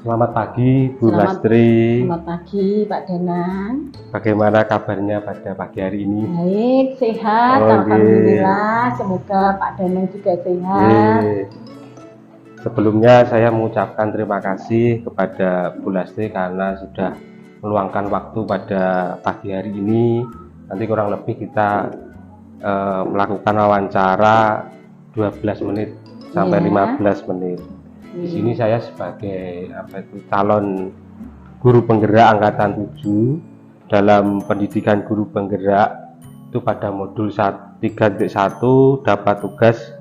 Selamat pagi Bu Selamat, Lastri. selamat pagi Pak Danang. Bagaimana kabarnya pada pagi hari ini? Baik, sehat. Alhamdulillah. Semoga Pak Danang juga sehat. Sebelumnya saya mengucapkan terima kasih kepada Bu Lastri karena sudah meluangkan waktu pada pagi hari ini. Nanti kurang lebih kita melakukan wawancara 12 menit sampai 15 menit. Di sini saya sebagai calon guru penggerak angkatan 7 dalam pendidikan guru penggerak itu pada modul 3.1 dapat tugas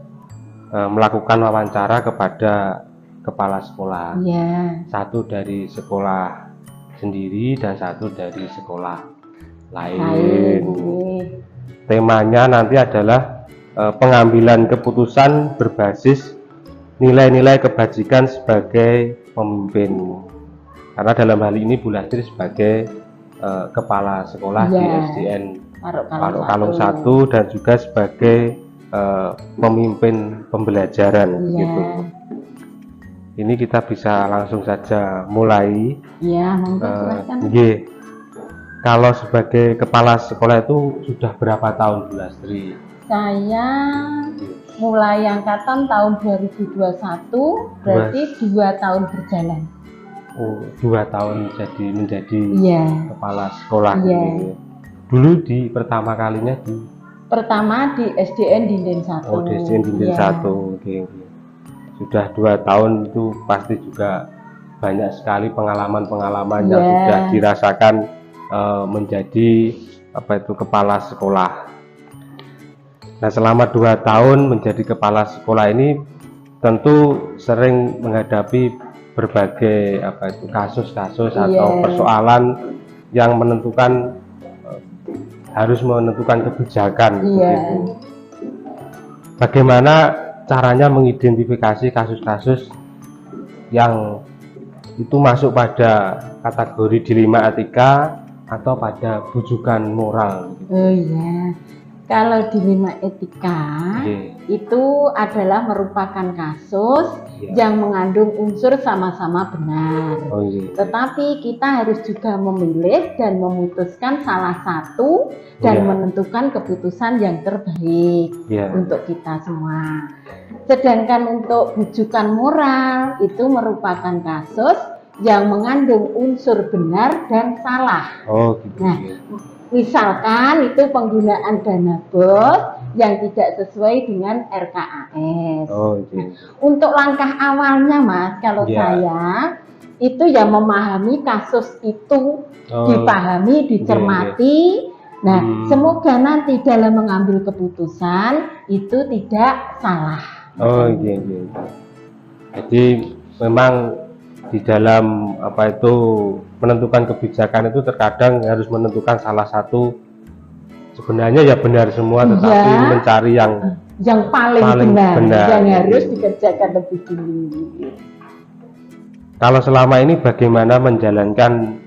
melakukan wawancara kepada kepala sekolah. Satu dari sekolah sendiri dan satu dari sekolah lain. Temanya nanti adalah pengambilan keputusan berbasis nilai-nilai kebajikan sebagai pemimpin. Karena dalam hal ini Bu Lastri sebagai kepala sekolah di SDN Parok Kalung 1 dan juga sebagai pemimpin pembelajaran gitu. Ini kita bisa langsung saja mulai. Iya, monggo silakan. Kalau sebagai kepala sekolah itu sudah berapa tahun Bu Lastri? Saya mulai angkatan tahun 2021, berarti 2 tahun berjalan. Oh, 2 tahun menjadi kepala sekolah. Dulu di pertama kalinya Pertama di SDN Dinden 1. Oh, di SDN Dinden 1. Sudah 2 tahun itu pasti juga banyak sekali pengalaman-pengalaman yang sudah dirasakan menjadi kepala sekolah. Nah, selama 2 tahun menjadi kepala sekolah ini tentu sering menghadapi berbagai kasus-kasus atau persoalan yang harus menentukan kebijakan begitu. Bagaimana caranya mengidentifikasi kasus-kasus yang itu masuk pada kategori dilema etika atau pada bujukan moral gitu. Kalau dilema etika itu adalah merupakan kasus yang mengandung unsur sama-sama benar. Tetapi kita harus juga memilih dan memutuskan salah satu dan menentukan keputusan yang terbaik untuk kita semua. Sedangkan untuk bujukan moral itu merupakan kasus yang mengandung unsur benar dan salah. Nah, misalkan itu penggunaan dana BOS yang tidak sesuai dengan RKAS. Nah, untuk langkah awalnya Mas, kalau saya itu yang memahami kasus itu, dipahami, dicermati. Nah, semoga nanti dalam mengambil keputusan itu tidak salah. Jadi memang di dalam menentukan kebijakan itu terkadang harus menentukan salah satu, sebenarnya ya benar semua tetapi mencari yang paling benar yang harus dikerjakan lebih dulu. Kalau selama ini bagaimana menjalankan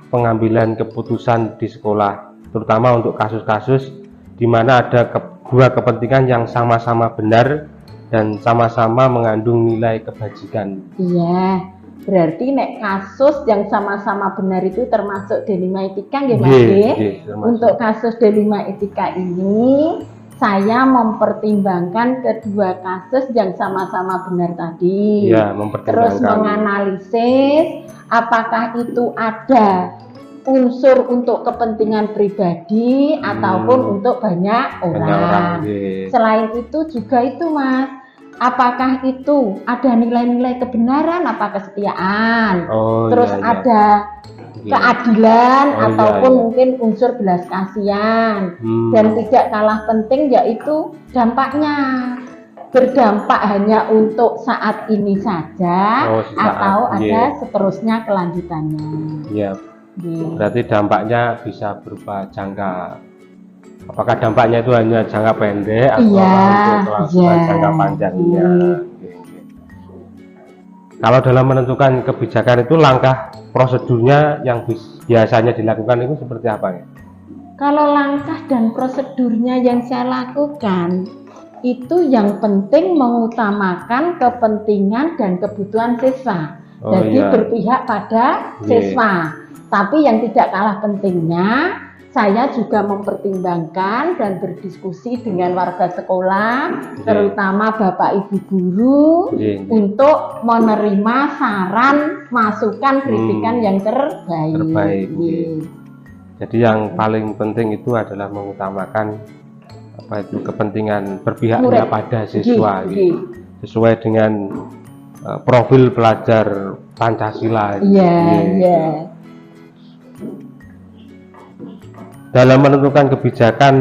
pengambilan keputusan di sekolah, terutama untuk kasus-kasus di mana ada dua kepentingan yang sama-sama benar dan sama-sama mengandung nilai kebajikan? Berarti kasus yang sama-sama benar itu termasuk dilema etika Untuk kasus dilema etika ini saya mempertimbangkan kedua kasus yang sama-sama benar tadi. Terus menganalisis apakah itu ada unsur untuk kepentingan pribadi ataupun untuk banyak orang. Selain itu juga itu Mas, apakah itu ada nilai-nilai kebenaran, apa kesetiaan, terus ada keadilan ataupun mungkin unsur belas kasihan. Dan tidak kalah penting yaitu dampaknya, berdampak hanya untuk saat ini saja atau ada seterusnya kelanjutannya. Berarti dampaknya bisa berupa jangka. Apakah dampaknya itu hanya jangka pendek atau untuk jangka panjangnya? Kalau dalam menentukan kebijakan itu langkah prosedurnya yang biasanya dilakukan itu seperti apa ya? Kalau langkah dan prosedurnya yang saya lakukan itu yang penting mengutamakan kepentingan dan kebutuhan siswa. Jadi berpihak pada siswa. Tapi yang tidak kalah pentingnya, saya juga mempertimbangkan dan berdiskusi dengan warga sekolah, terutama Bapak Ibu guru, untuk menerima saran, masukan, kritikan yang terbaik. Jadi yang paling penting itu adalah mengutamakan kepentingan berpihaknya pada siswa, sesuai dengan profil pelajar Pancasila. Dalam menentukan kebijakan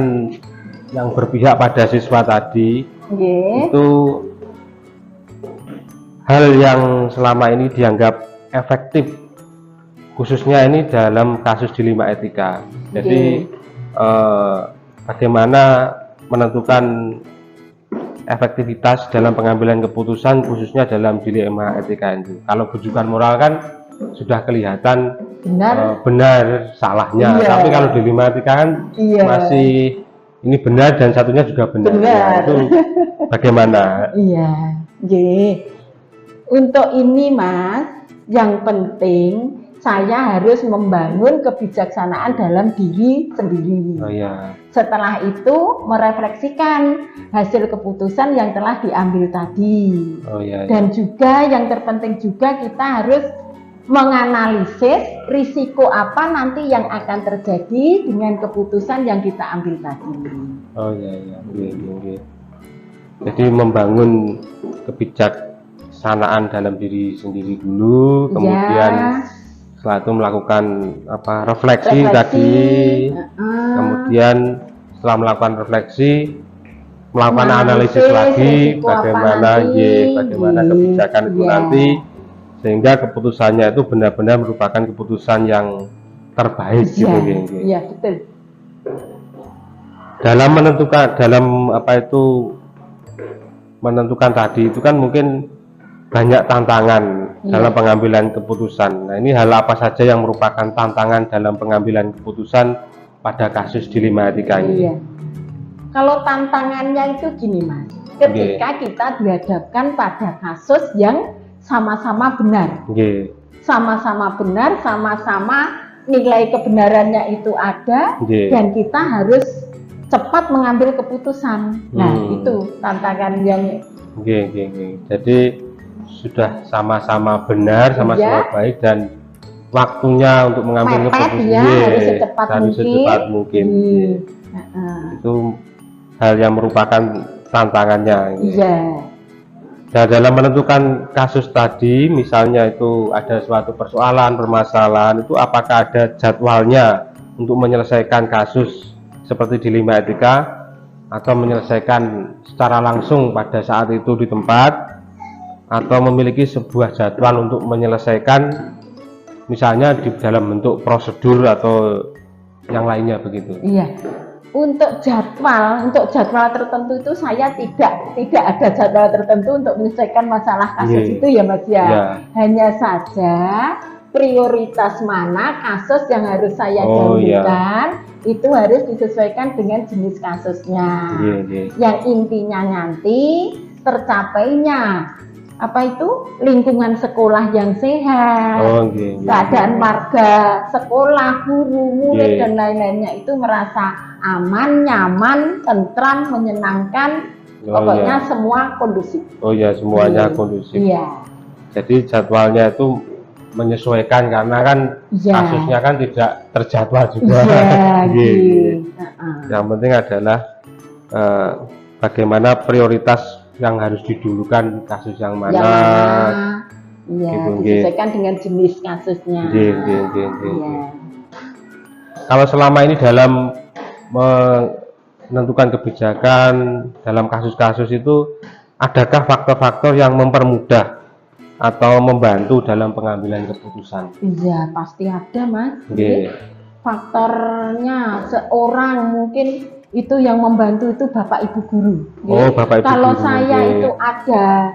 yang berpihak pada siswa tadi, itu hal yang selama ini dianggap efektif, khususnya ini dalam kasus dilema etika. Jadi bagaimana menentukan efektivitas dalam pengambilan keputusan, khususnya dalam dilema etika itu. Kalau rujukan moral kan sudah kelihatan benar salahnya, tapi kalau dilema etika kan masih ini benar dan satunya juga benar. Itu bagaimana? Untuk ini Mas, yang penting saya harus membangun kebijaksanaan dalam diri sendiri. Setelah itu merefleksikan hasil keputusan yang telah diambil tadi. Dan juga yang terpenting juga kita harus menganalisis risiko apa nanti yang akan terjadi dengan keputusan yang kita ambil tadi. Jadi membangun kebijaksanaan dalam diri sendiri dulu, kemudian setelah itu melakukan refleksi tadi, kemudian setelah melakukan refleksi melakukan analisis lagi bagaimana kebijakan itu nanti, sehingga keputusannya itu benar-benar merupakan keputusan yang terbaik betul. Dalam menentukan tadi itu kan mungkin banyak tantangan dalam pengambilan keputusan. Nah, ini hal apa saja yang merupakan tantangan dalam pengambilan keputusan pada kasus dilema etika ini? Kalau tantangannya itu gini Mas, ketika kita dihadapkan pada kasus yang sama-sama benar, sama-sama benar, sama-sama nilai kebenarannya itu ada, dan kita harus cepat mengambil keputusan. Nah, itu tantangan yang jadi sudah sama-sama benar, sama-sama baik, dan waktunya untuk mengambil keputusan harus secepat mungkin. Itu hal yang merupakan tantangannya. Dan dalam menentukan kasus tadi, misalnya itu ada suatu persoalan, permasalahan, itu apakah ada jadwalnya untuk menyelesaikan kasus seperti dilema etika, atau menyelesaikan secara langsung pada saat itu di tempat, atau memiliki sebuah jadwal untuk menyelesaikan, misalnya di dalam bentuk prosedur atau yang lainnya begitu. Untuk jadwal tertentu itu saya tidak ada jadwal tertentu untuk menyelesaikan masalah kasus itu ya Mas Hanya saja prioritas mana kasus yang harus saya dahulukan itu harus disesuaikan dengan jenis kasusnya. Yang intinya nanti tercapainya lingkungan sekolah yang sehat, keadaan warga sekolah, guru, murid dan lain-lainnya itu merasa aman, nyaman, tentram, menyenangkan, pokoknya semua kondusif. Semuanya kondusif. Jadi jadwalnya itu menyesuaikan karena kan kasusnya kan tidak terjadwal juga. Yang penting adalah bagaimana prioritas yang harus didulukan, kasus yang mana, disesuaikan dengan jenis kasusnya. Kalau selama ini dalam menentukan kebijakan dalam kasus-kasus itu, adakah faktor-faktor yang mempermudah atau membantu dalam pengambilan keputusan? Pasti ada Mas. Faktornya seorang mungkin itu yang membantu itu Bapak Ibu guru. Kalau saya itu ada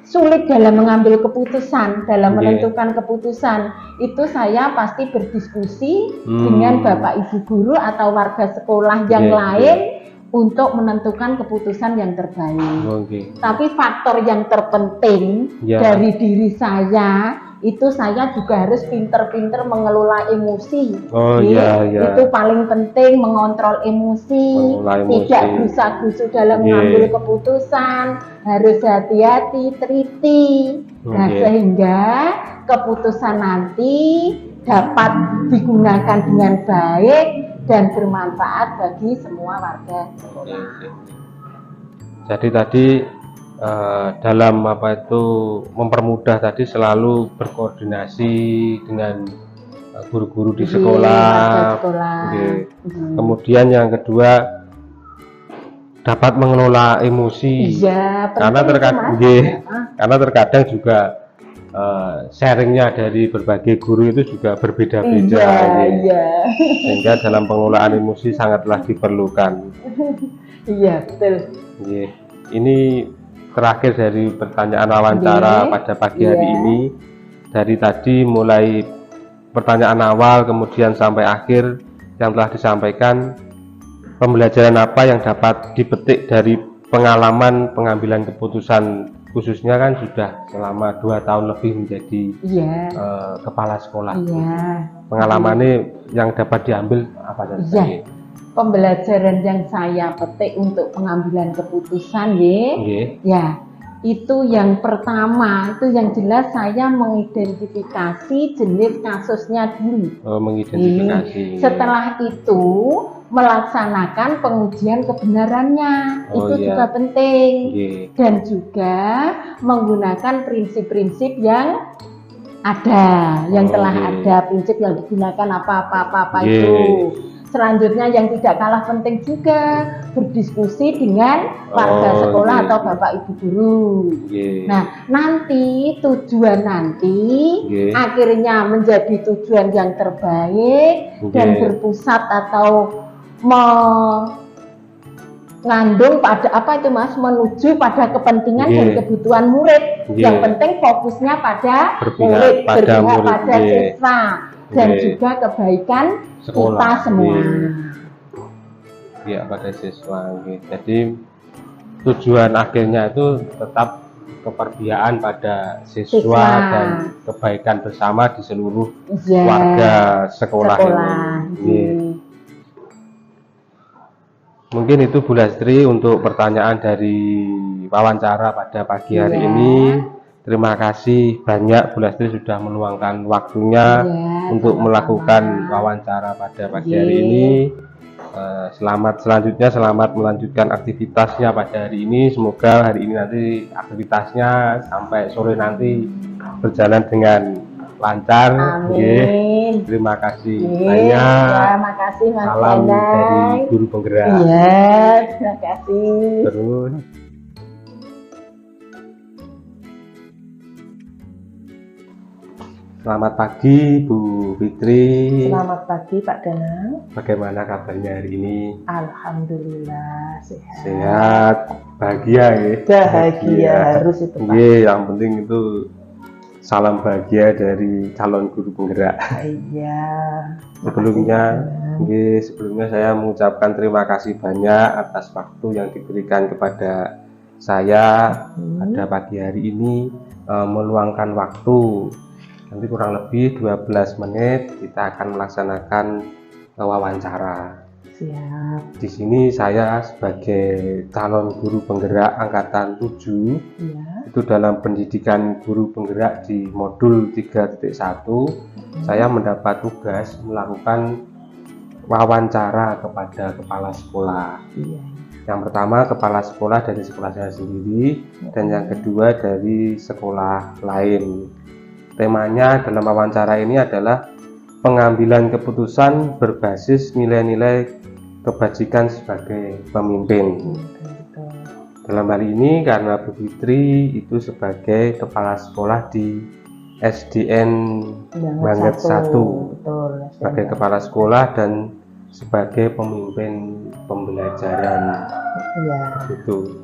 sulit dalam mengambil keputusan, dalam menentukan keputusan, itu saya pasti berdiskusi dengan Bapak Ibu guru atau warga sekolah yang lain untuk menentukan keputusan yang terbaik. Tapi faktor yang terpenting dari diri saya itu saya juga harus pinter-pinter mengelola emosi. Iya. Itu paling penting, mengontrol emosi, tidak gusa-gusu dalam mengambil keputusan, harus hati-hati, teliti. Nah, sehingga keputusan nanti dapat digunakan dengan baik dan bermanfaat bagi semua warga sekolah. Jadi tadi dalam mempermudah tadi selalu berkoordinasi dengan guru-guru di sekolah. Kemudian yang kedua dapat mengelola emosi. Karena terkadang juga sharingnya dari berbagai guru itu juga berbeda-beda. Sehingga dalam pengelolaan emosi sangatlah diperlukan. Iya, betul. Ini terakhir dari pertanyaan wawancara pada pagi hari ini. Dari tadi mulai pertanyaan awal kemudian sampai akhir yang telah disampaikan, pembelajaran apa yang dapat dipetik dari pengalaman pengambilan keputusan, khususnya kan sudah selama 2 tahun lebih menjadi kepala sekolah. Pengalamannya yang dapat diambil apa saja? Pembelajaran yang saya petik untuk pengambilan keputusan itu yang pertama, itu yang jelas saya mengidentifikasi jenis kasusnya dulu. Setelah itu melaksanakan pengujian kebenarannya, itu juga penting. Dan juga menggunakan prinsip-prinsip yang ada, yang telah ada, prinsip yang digunakan apa itu. Selanjutnya yang tidak kalah penting juga berdiskusi dengan warga sekolah atau bapak ibu guru. Nah, nanti tujuan akhirnya menjadi tujuan yang terbaik dan berpusat atau mengandung pada menuju pada kepentingan dan kebutuhan murid. Yang penting fokusnya pada murid, berpihak pada siswa dan juga kebaikan kita semua. Pada siswa. Jadi tujuan akhirnya itu tetap keperbiaan pada siswa dan kebaikan bersama di seluruh warga sekolah ini. Mungkin itu Bu Lastri untuk pertanyaan dari wawancara pada pagi hari ini. Terima kasih banyak Bu Lastri sudah meluangkan waktunya untuk melakukan wawancara pada pagi hari ini. Selamat melanjutkan aktivitasnya pada hari ini. Semoga hari ini nanti aktivitasnya sampai sore nanti berjalan dengan lancar. Terima kasih banyak. Terima kasih Mas. Salam dari guru penggerak. Terima kasih. Terus. Selamat pagi Bu Fitri. Selamat pagi Pak Danang. Bagaimana kabarnya hari ini? Alhamdulillah sehat. Sehat, bahagia ya. Bahagia harus itu Pak. Yang penting itu salam bahagia dari calon guru penggerak. Sebelumnya saya mengucapkan terima kasih banyak atas waktu yang diberikan kepada saya pada pagi hari ini, meluangkan waktu. Nanti kurang lebih 12 menit kita akan melaksanakan wawancara. Siap. Di sini saya sebagai calon guru penggerak angkatan 7 itu dalam pendidikan guru penggerak di modul 3.1 saya mendapat tugas melakukan wawancara kepada kepala sekolah. Yang pertama kepala sekolah dari sekolah saya sendiri dan yang kedua dari sekolah lain. Temanya dalam wawancara ini adalah pengambilan keputusan berbasis nilai-nilai kebajikan sebagai pemimpin. Dalam hal ini karena Bu Fitri itu sebagai kepala sekolah di SDN Banget 1 sebagai kepala sekolah dan sebagai pemimpin pembelajaran. Itu.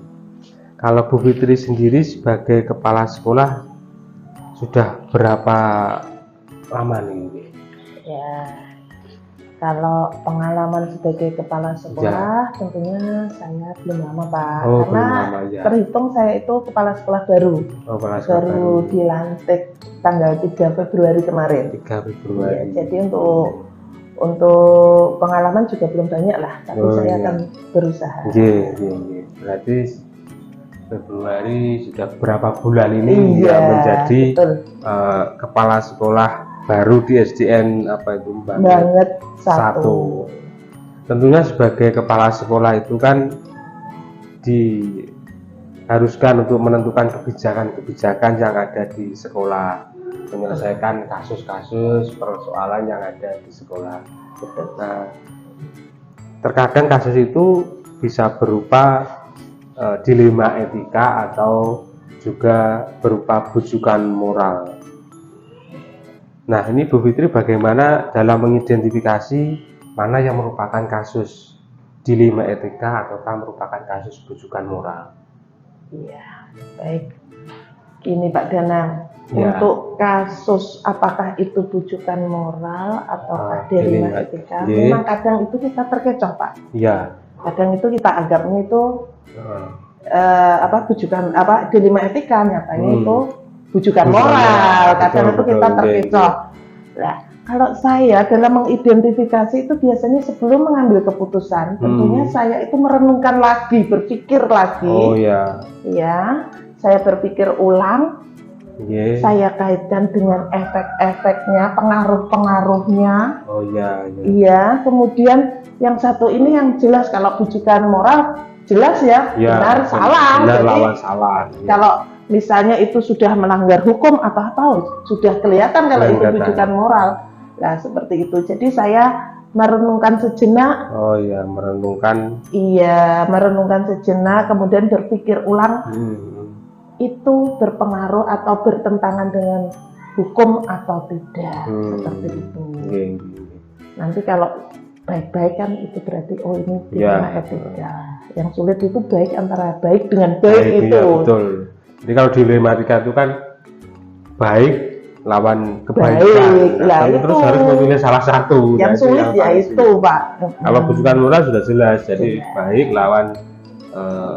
Kalau Bu Fitri sendiri sebagai kepala sekolah sudah berapa lama nih? Kalau pengalaman sebagai kepala sekolah, tentunya saya belum lama Pak, Oh, karena belum lama, ya. terhitung saya itu kepala sekolah baru, baru dilantik tanggal 3 Februari kemarin. 3 Februari. Ya, jadi untuk pengalaman juga belum banyak lah, tapi saya akan berusaha. Berarti Februari sudah berapa bulan ini menjadi kepala sekolah baru di SDN Banget 1. Tentunya sebagai kepala sekolah itu kan diharuskan untuk menentukan kebijakan-kebijakan yang ada di sekolah, menyelesaikan kasus-kasus persoalan yang ada di sekolah. Nah, terkadang kasus itu bisa berupa dilema etika atau juga berupa bujukan moral. Nah, ini Bu Fitri bagaimana dalam mengidentifikasi mana yang merupakan kasus dilema etika ataukah merupakan kasus bujukan moral? Iya, baik. Gini Pak Danang, untuk kasus apakah itu bujukan moral ataukah dilema etika, memang kadang itu kita terkecoh Pak. Iya. Kadang itu kita anggapnya itu bujukan dilema etika, nyatanya itu bujukan moral. Kadang itu kita terkecoh. Nah, kalau saya dalam mengidentifikasi itu biasanya sebelum mengambil keputusan, tentunya saya itu merenungkan lagi, berpikir lagi. Oh iya. Ya, saya berpikir ulang. Saya kaitkan dengan efek-efeknya, pengaruh-pengaruhnya. Oh iya. Iya. Kemudian yang satu ini yang jelas, kalau bujukan moral jelas ya, benar salah. Benar lawan salah. Kalau misalnya itu sudah melanggar hukum atau apa, sudah kelihatan kalau itu bujukan moral. Nah, seperti itu. Jadi saya merenungkan sejenak. Oh iya, merenungkan. Iya, merenungkan sejenak, kemudian berpikir ulang. Itu berpengaruh atau bertentangan dengan hukum atau tidak. Seperti itu. Nanti kalau baik-baik kan itu berarti ini dilema etika. Yang sulit itu baik antara baik dengan baik itu. Ya, betul. Jadi kalau dilematika itu kan baik lawan kebaikan. Nah, terus harus memilih salah satu. Yang sulit ya itu Pak. Kalau bujukan moral sudah jelas, jadi baik lawan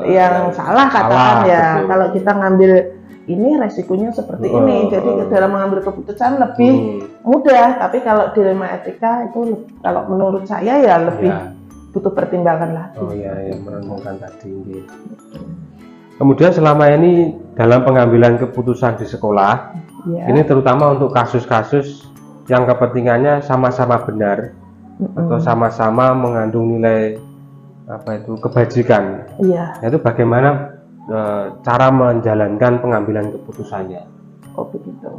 yang salah katakan ya. Betul. Kalau kita ngambil ini resikonya seperti ini, jadi dalam mengambil keputusan lebih mudah. Tapi kalau dilema etika itu kalau menurut saya ya lebih butuh pertimbangan lah. Oh iya, yang merenungkan tadi. Kemudian selama ini dalam pengambilan keputusan di sekolah, ini terutama untuk kasus-kasus yang kepentingannya sama-sama benar atau sama-sama mengandung nilai kebajikan. Iya. Itu bagaimana cara menjalankan pengambilan keputusannya? Oh begitu.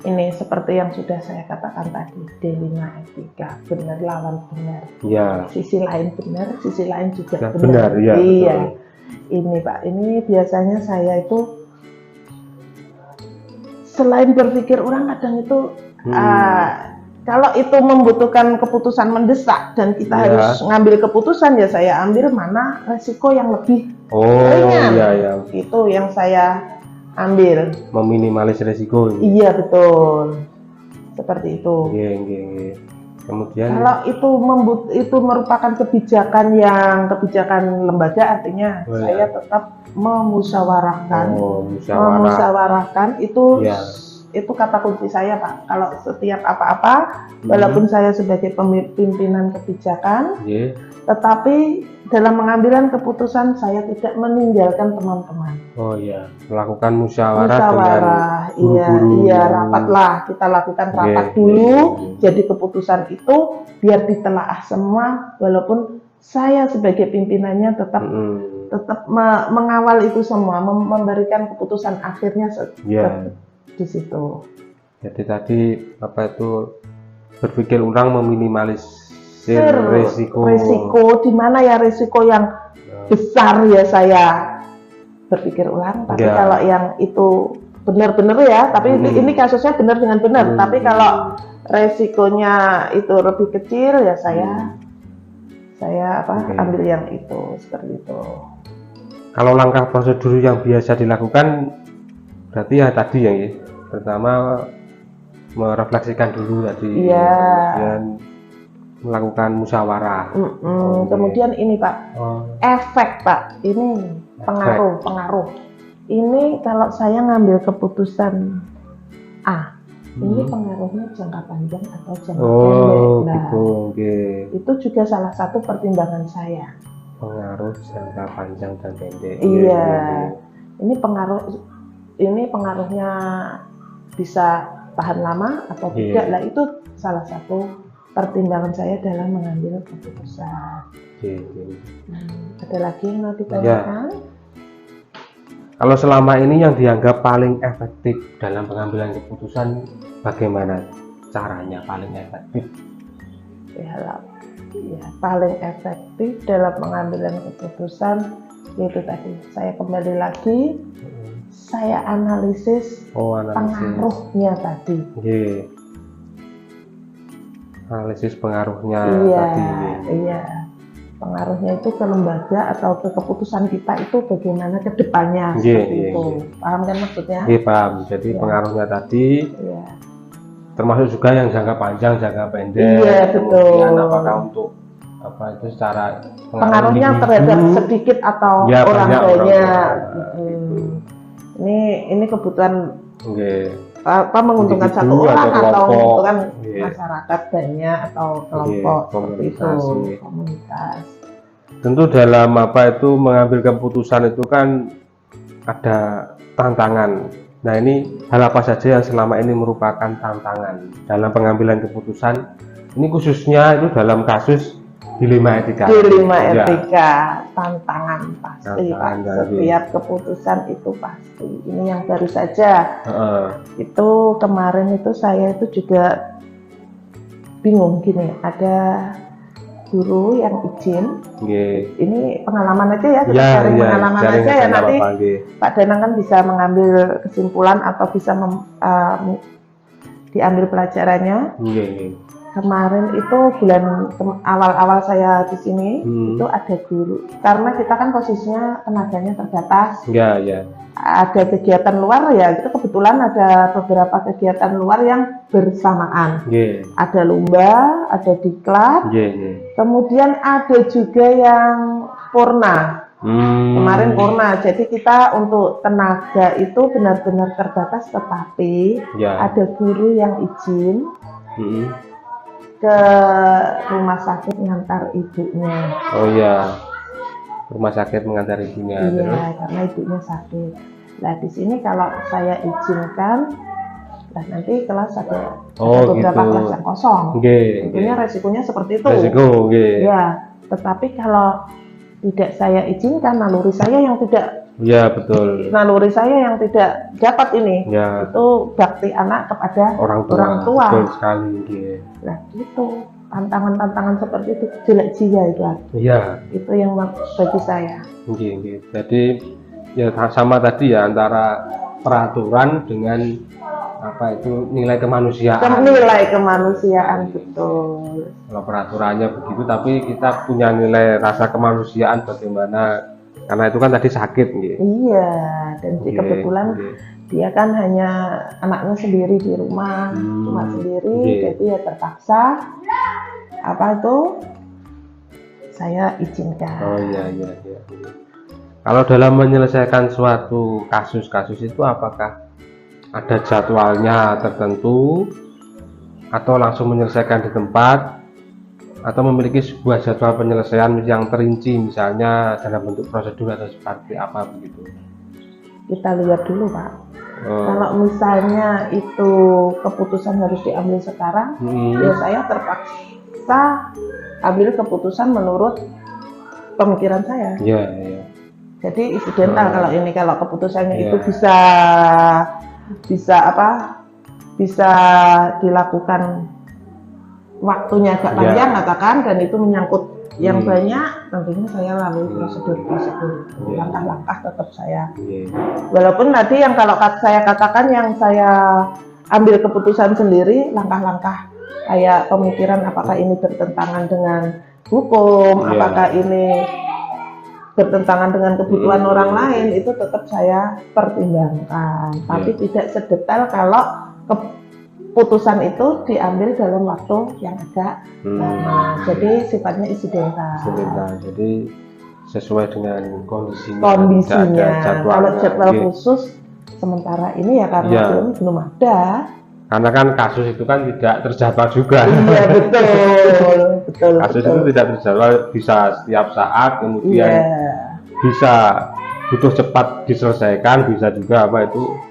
Ini seperti yang sudah saya katakan tadi, dilema etika, benar lawan benar. Iya. Sisi lain benar, sisi lain juga benar. Iya. Betul. Ini Pak, ini biasanya saya itu selain berpikir orang kadang itu kalau itu membutuhkan keputusan mendesak dan kita harus ngambil keputusan, ya saya ambil mana resiko yang lebih ringan. Itu yang saya ambil. Meminimalis resiko. Iya betul, seperti itu. Kemudian kalau itu merupakan kebijakan lembaga, artinya saya tetap memusyawarahkan. Memusyawarahkan itu kata kunci saya Pak. Kalau setiap apa-apa, walaupun saya sebagai pimpinan kebijakan, tetapi dalam pengambilan keputusan saya tidak meninggalkan teman-teman. Oh iya, melakukan musyawarah dengan iya, rapatlah, kita lakukan rapat dulu. Jadi keputusan itu biar ditelaah semua, walaupun saya sebagai pimpinannya tetap mengawal itu semua, memberikan keputusan akhirnya di situ. Jadi tadi berpikir ulang, meminimalisir resiko di mana ya resiko yang besar ya saya berpikir ulang. Tapi kalau yang itu benar-benar ya, tapi ini kasusnya benar dengan benar. Tapi kalau resikonya itu lebih kecil ya saya ambil yang itu, seperti itu. Kalau langkah prosedur yang biasa dilakukan berarti ya tadi ya, pertama merefleksikan dulu tadi, kemudian melakukan musyawarah. Kemudian ini Pak, efek Pak, ini pengaruh. Ini kalau saya ngambil keputusan A, ini pengaruhnya jangka panjang atau jangka pendek. Nah, gitu, itu juga salah satu pertimbangan saya. Pengaruh jangka panjang dan pendek. Iya. Ini pengaruhnya bisa tahan lama atau tidak. Lah itu salah satu pertimbangan saya dalam mengambil keputusan. Ada lagi yang mau ditanyakan? Kalau selama ini yang dianggap paling efektif dalam pengambilan keputusan, bagaimana caranya paling efektif? Ya, paling efektif dalam pengambilan keputusan itu tadi. Saya kembali lagi, saya analisis pengaruhnya tadi. Analisis pengaruhnya tadi. Iya. Pengaruhnya itu ke lembaga atau ke keputusan kita itu bagaimana ke depannya itu. Paham kan maksudnya? Iya, paham. Jadi pengaruhnya tadi termasuk juga yang jangka panjang, jangka pendek. Iya, betul. Apakah untuk itu secara pengaruhnya terhadap sedikit atau orang banyak. Ini kebutuhan menguntungkan satu orang atau menguntungkan masyarakat banyak atau kelompok seperti itu, komunitas. Tentu dalam mengambil keputusan itu kan ada tantangan. Nah, ini hal apa saja yang selama ini merupakan tantangan dalam pengambilan keputusan? Ini khususnya itu dalam kasus dilema etika. Tantangan pasti Pak. Setiap keputusan itu pasti. Ini yang baru saja. Itu kemarin itu saya itu juga bingung gini. Ada guru yang izin. Ini pengalaman aja ya. Kita sharing pengalaman aja ya nanti. Pak Danang kan bisa mengambil kesimpulan atau bisa diambil pelajarannya. Kemarin itu bulan awal-awal saya di sini itu ada guru, karena kita kan posisinya tenaganya terbatas. Ada kegiatan luar ya, itu kebetulan ada beberapa kegiatan luar yang bersamaan. Ada lomba, ada diklat, kemudian ada juga yang purna. Kemarin purna, jadi kita untuk tenaga itu benar-benar terbatas, tetapi ada guru yang izin ke rumah sakit mengantar ibunya. Rumah sakit mengantar ibunya. Karena ibunya sakit. Nah, di sini kalau saya izinkan, nanti kelas ada beberapa kelas yang kosong. Tentunya resikonya seperti itu. Ya, tetapi kalau tidak saya izinkan, naluri saya yang tidak. Naluri saya yang tidak dapat ini, itu bakti anak kepada orang tua. Betul sekali. Nah, itu tantangan-tantangan seperti itu, jelek jiwa itu. Itu yang bagi saya. Jadi ya sama tadi ya, antara peraturan dengan nilai kemanusiaan. Nilai kemanusiaan, betul. Kalau peraturannya begitu, tapi kita punya nilai rasa kemanusiaan bagaimana? Karena itu kan tadi sakit, Iya, dan kebetulan dia kan hanya anaknya sendiri di rumah, cuma sendiri, jadi ya terpaksa saya izinkan. Kalau dalam menyelesaikan suatu kasus itu apakah ada jadwalnya tertentu atau langsung menyelesaikan di tempat, atau memiliki sebuah jadwal penyelesaian yang terinci, misalnya dalam bentuk prosedur atau seperti apa begitu? Kita lihat dulu Pak. Kalau misalnya itu keputusan harus diambil sekarang, ya saya terpaksa ambil keputusan menurut pemikiran saya. Jadi insidental kalau keputusannya itu bisa dilakukan waktunya agak panjang katakan, dan itu menyangkut yang banyak, tentunya saya lalui prosedur langkah-langkah tetap saya. Walaupun tadi yang kalau saya katakan yang saya ambil keputusan sendiri, langkah-langkah kayak pemikiran apakah ini bertentangan dengan hukum, apakah ini bertentangan dengan kebutuhan orang lain, itu tetap saya pertimbangkan, tapi tidak sedetail kalau putusan itu diambil dalam waktu yang agak lama. Jadi sifatnya insidental. Jadi sesuai dengan kondisinya. Kalau jadwal khusus sementara ini ya karena belum ada. Karena kan kasus itu kan tidak terjadwal juga. Iya betul. Kasus itu tidak terjadwal, bisa setiap saat, kemudian bisa butuh cepat diselesaikan, bisa juga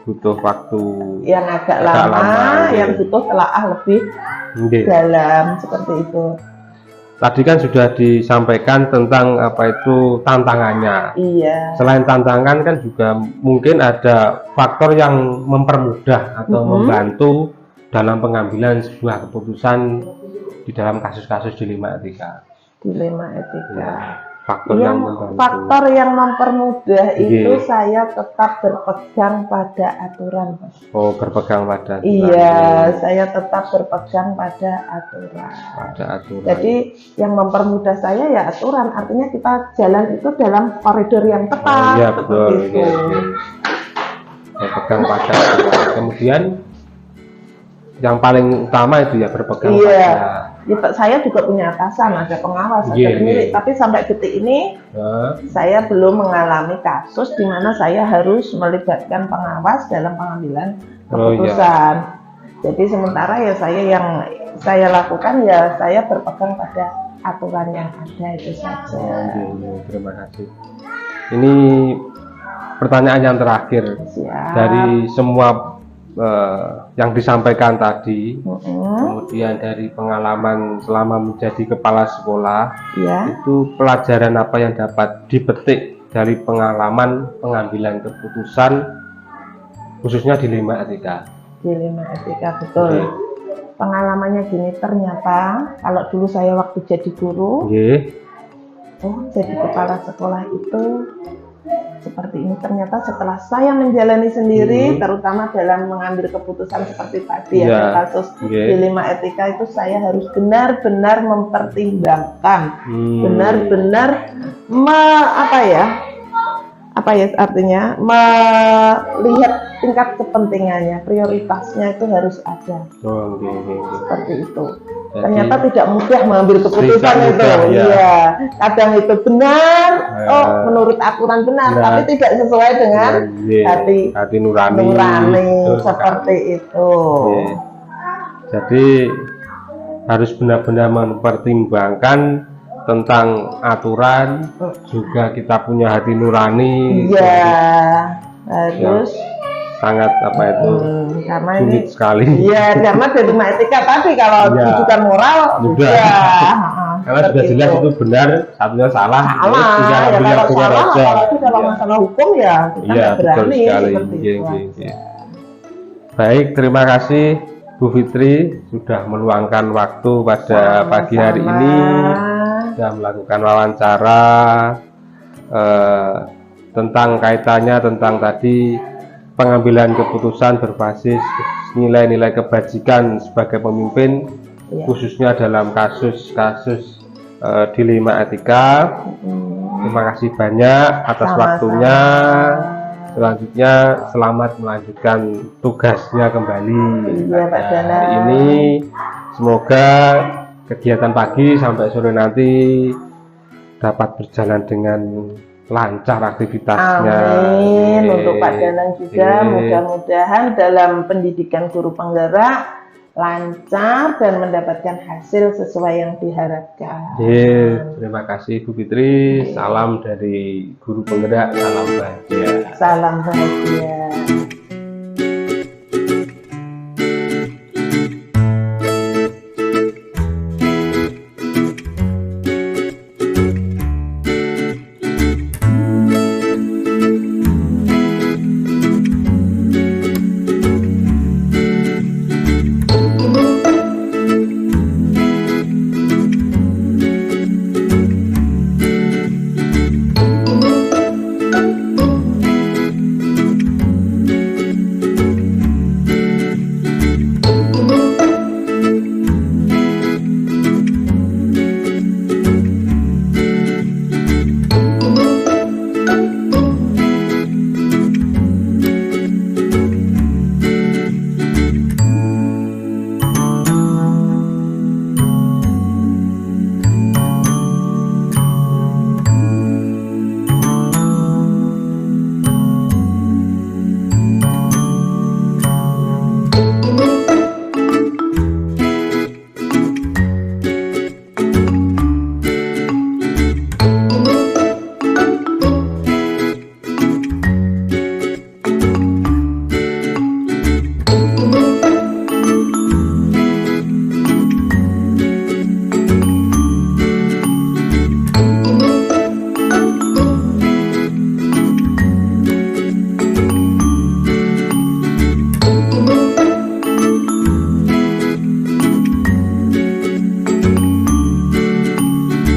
butuh waktu yang agak lama, yang butuh telaah lebih dalam seperti itu. Tadi kan sudah disampaikan tentang tantangannya. Iya. Selain tantangan kan juga mungkin ada faktor yang mempermudah atau membantu dalam pengambilan sebuah keputusan di dalam kasus-kasus dilema etika. Dilema etika. Ya. Faktor yang mempermudah itu saya tetap berpegang pada aturan, Mas. Oh, berpegang pada aturan. Iya, saya tetap berpegang pada aturan. Jadi yang mempermudah saya ya aturan, artinya kita jalan itu dalam koridor yang tepat. Iya, betul. Berpegang pada aturan. Kemudian yang paling utama itu ya berpegang pada. Saya juga punya atasan, ada pengawas, tapi sampai detik ini saya belum mengalami kasus di mana saya harus melibatkan pengawas dalam pengambilan keputusan. Jadi sementara ya yang saya lakukan ya saya berpegang pada aturan yang ada itu saja. Terima kasih. Ini pertanyaan yang terakhir. Dari semua yang disampaikan tadi, kemudian dari pengalaman selama menjadi kepala sekolah, itu pelajaran apa yang dapat dipetik dari pengalaman pengambilan keputusan khususnya dilema etika? Dilema etika, betul. Pengalamannya gini, ternyata kalau dulu saya waktu jadi guru, jadi kepala sekolah itu seperti ini. Ternyata setelah saya menjalani sendiri, terutama dalam mengambil keputusan seperti tadi kasus dilema etika itu, saya harus benar-benar mempertimbangkan, benar-benar artinya melihat tingkat kepentingannya, prioritasnya itu harus ada. Seperti itu. Jadi, ternyata tidak mudah mengambil keputusan itu. Iya, kadang itu benar, menurut aturan benar, tapi tidak sesuai dengan hati nurani seperti itu. Jadi harus benar-benar mempertimbangkan tentang aturan, juga kita punya hati nurani. Harus sangat karena sulit sekali. Iya, karena dilema etika tadi kalau tujuan moral karena sudah jelas itu benar, satunya salah. Kalau masalah hukum ya kita berani seperti itu. Baik, terima kasih Bu Fitri sudah meluangkan waktu pada pagi hari ini, sudah melakukan wawancara tentang kaitannya tentang tadi pengambilan keputusan berbasis nilai-nilai kebajikan sebagai pemimpin, khususnya dalam kasus-kasus dilema etika. Terima kasih banyak atas waktunya. Selanjutnya selamat melanjutkan tugasnya kembali pada hari ini. Semoga kegiatan pagi sampai sore nanti dapat berjalan dengan lancar aktivitasnya. Amin. Untuk Pak Danang juga mudah-mudahan dalam pendidikan guru penggerak lancar dan mendapatkan hasil sesuai yang diharapkan. Terima kasih Bu Fitri. Salam dari guru penggerak, salam bahagia. Salam bahagia.